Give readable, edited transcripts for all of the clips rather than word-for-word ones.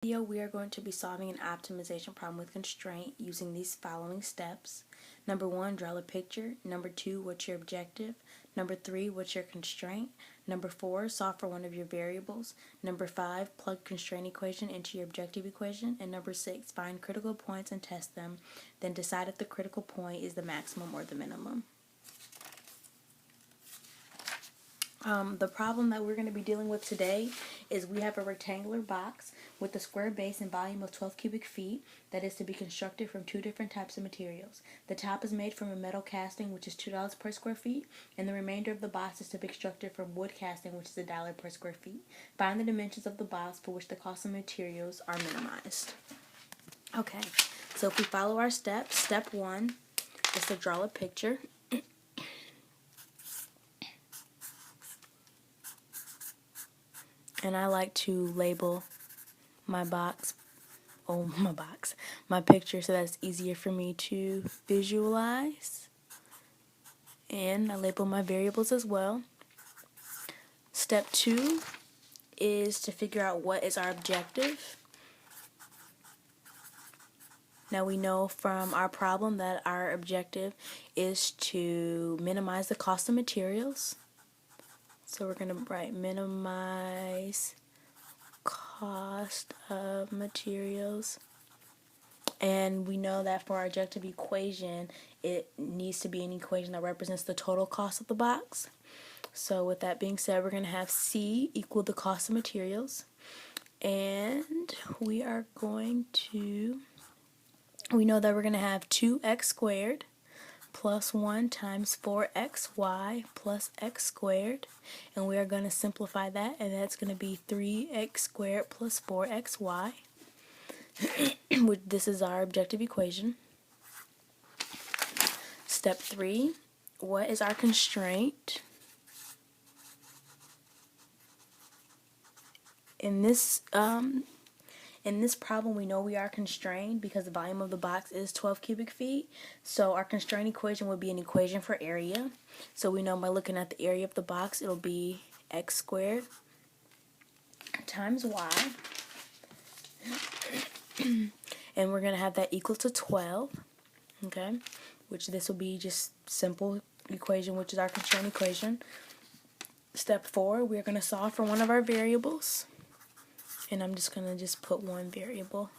Video, we are going to be solving an optimization problem with constraint using these following steps. Number 1, draw a picture. Number 2, what's your objective? Number 3, what's your constraint? Number 4, solve for one of your variables. Number 5, plug constraint equation into your objective equation. And number 6, find critical points and test them. Then decide if the critical point is the maximum or the minimum. The problem that we're going to be dealing with today is we have a rectangular box with a square base and volume of 12 cubic feet that is to be constructed from two different types of materials. The top is made from a metal casting, which is $2 per square feet, and the remainder of the box is to be constructed from wood casting, which is $1 per square feet. Find the dimensions of the box for which the cost of materials are minimized. Okay, so if we follow our steps, step 1 is to draw a picture. And I like to label my picture so that's easier for me to visualize. And I label my variables as well. Step 2 is to figure out what is our objective. Now we know from our problem that our objective is to minimize the cost of materials. So we're going to write minimize cost of materials. And we know that for our objective equation, it needs to be an equation that represents the total cost of the box. So with that being said, we're going to have C equal the cost of materials. And we know that we're going to have 2x squared plus 1 times 4xy plus x squared, and we are going to simplify that, and that's going to be 3x squared plus 4xy. This is our objective equation. Step 3, what is our constraint? In this problem, we know we are constrained because the volume of the box is 12 cubic feet. So our constraint equation would be an equation for area. So we know by looking at the area of the box, it'll be x squared times y. And we're going to have that equal to 12. Okay? Which this will be just simple equation, which is our constraint equation. Step 4, we're going to solve for one of our variables. And I'm just going to put one variable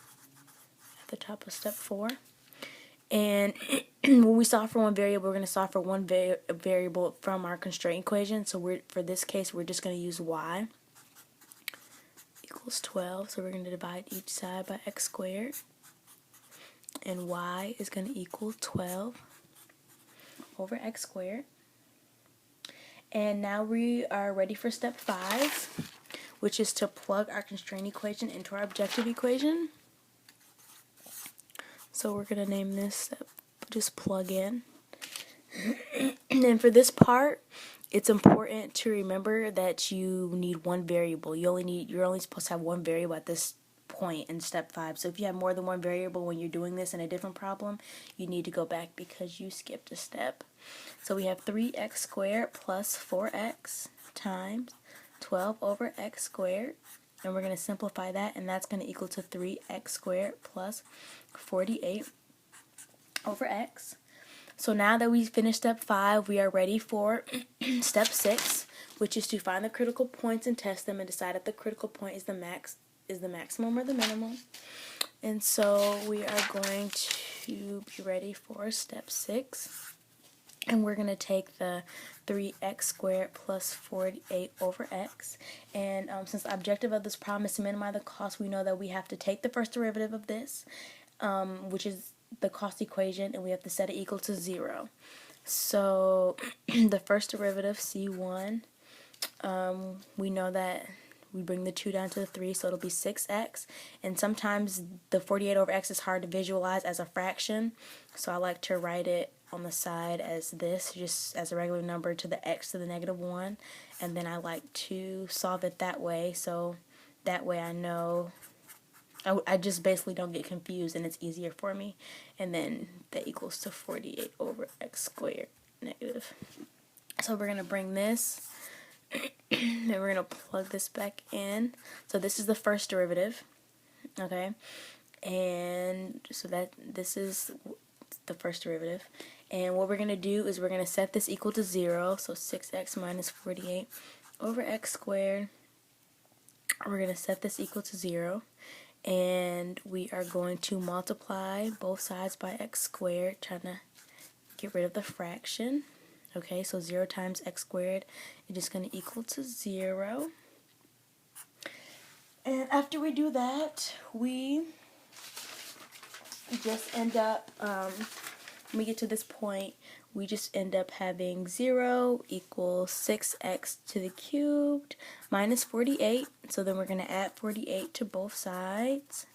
at the top of step 4. And when we solve for one variable, we're going to solve for one variable from our constraint equation. So for this case, we're just going to use y equals 12. So we're going to divide each side by x squared. And y is going to equal 12 over x squared. And now we are ready for step 5. Which is to plug our constraint equation into our objective equation. So we're going to name this just plug in. And for this part, it's important to remember that you need one variable. You're only supposed to have one variable at this point in step 5. So if you have more than one variable when you're doing this in a different problem, you need to go back because you skipped a step. So we have 3x squared plus 4x times 12 over x squared, and we're going to simplify that, and that's going to equal to 3x squared plus 48 over x. So now that we've finished step 5, we are ready for step 6, which is to find the critical points and test them and decide if the critical point is the maximum or the minimum. And so we are going to be ready for step 6. And we're going to take the 3x squared plus 48 over x. And since the objective of this problem is to minimize the cost, we know that we have to take the first derivative of this, which is the cost equation, and we have to set it equal to 0. So the first derivative, c1, we know that we bring the 2 down to the 3, so it'll be 6x. And sometimes the 48 over x is hard to visualize as a fraction, so I like to write it on the side as this, just as a regular number to the x to the -1, and then I like to solve it that way, so that way I know, I just basically don't get confused and it's easier for me. And then that equals to 48 over x squared negative. So we're going to bring this and we're going to plug this back in. So this is the first derivative. Okay, and so that this is the first derivative. And what we're going to do is we're going to set this equal to 0, so 6x minus 48 over x squared. We're going to set this equal to 0, and we are going to multiply both sides by x squared, trying to get rid of the fraction. Okay, so 0 times x squared is just going to equal to 0. And after we do that, we just end up, when we get to this point, we just end up having 0 equals 6x to the cubed minus 48. So then we're going to add 48 to both sides.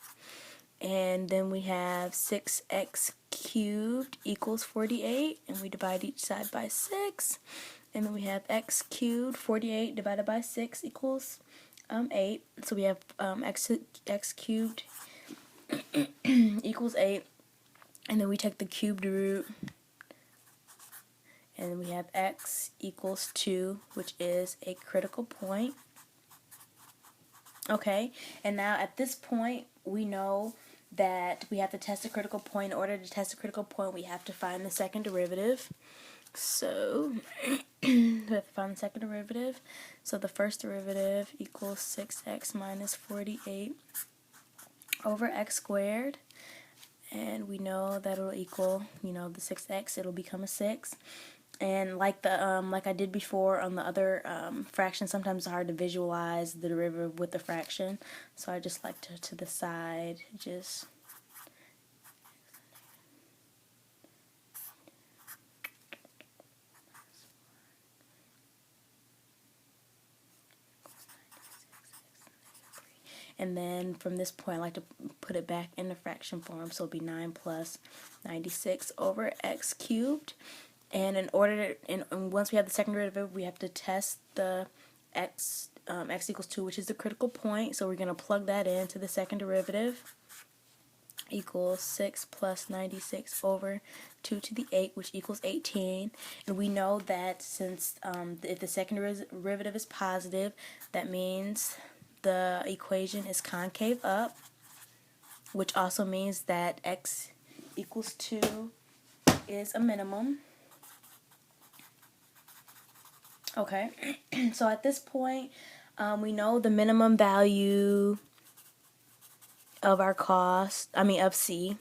And then we have 6x cubed equals 48. And we divide each side by 6. And then we have x cubed, 48 divided by 6 equals 8. So we have x cubed equals 8. And then we take the cubed root. And then we have x equals 2, which is a critical point. Okay, and now at this point, we know that we have to test a critical point. In order to test a critical point, we have to find the second derivative. So, we have to find the second derivative. So the first derivative equals 6x minus 48 over x squared. And we know that it'll equal, the 6x, it'll become a 6. And like I did before on the other fraction, sometimes it's hard to visualize the derivative with the fraction. So I just like to the side, just and then from this point I like to put it back in the fraction form, so it'll be 9 plus 96 over x cubed. And in order to, and once we have the second derivative, we have to test the x equals 2, which is the critical point. So we're going to plug that into the second derivative. Equals 6 plus 96 over 2 to the 8, which equals 18. And we know that since if the second derivative is positive, that means the equation is concave up, which also means that x equals 2 is a minimum. Okay, so at this point, we know the minimum value of our of C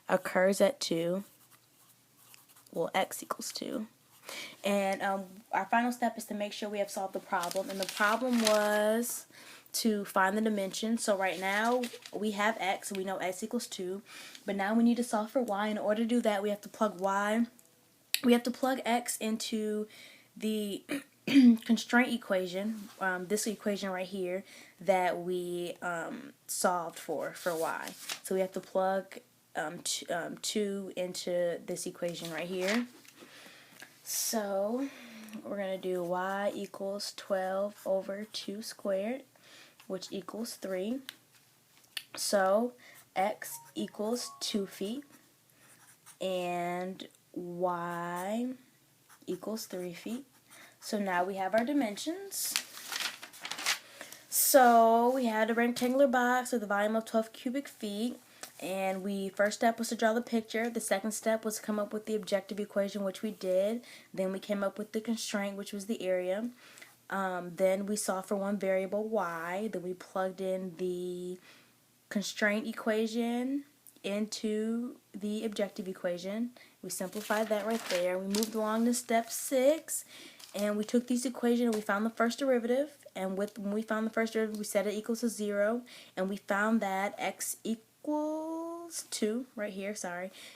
occurs at 2. Well, x equals 2. And our final step is to make sure we have solved the problem. And the problem was to find the dimension. So right now, we have x, and we know x equals 2. But now we need to solve for y. In order to do that, we have to plug x into the constraint equation, this equation right here that we solved for y. So we have to plug 2 into this equation right here. So we're going to do y equals 12 over 2 squared, which equals 3. So x equals 2 feet, and y equals 3 feet. So now we have our dimensions. So we had a rectangular box with a volume of 12 cubic feet, and first step was to draw the picture. The second step was to come up with the objective equation, which we did. Then we came up with the constraint, which was the area. Then we solved for one variable, y. Then we plugged in the constraint equation into the objective equation. We simplified that right there. We moved along to step 6, and we took these equations and we found the first derivative. And when we found the first derivative, we set it equals to 0, and we found that x equals 2 right here,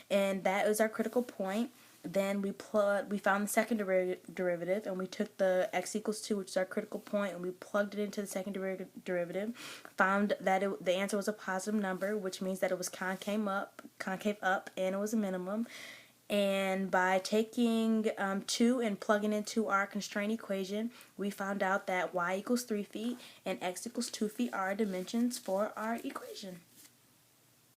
and that is our critical point. Then we found the second derivative, and we took the x equals 2, which is our critical point, and we plugged it into the second derivative. Found that the answer was a positive number, which means that it was concave up, and it was a minimum. And by taking 2 and plugging into our constraint equation, we found out that y equals 3 feet and x equals 2 feet are our dimensions for our equation.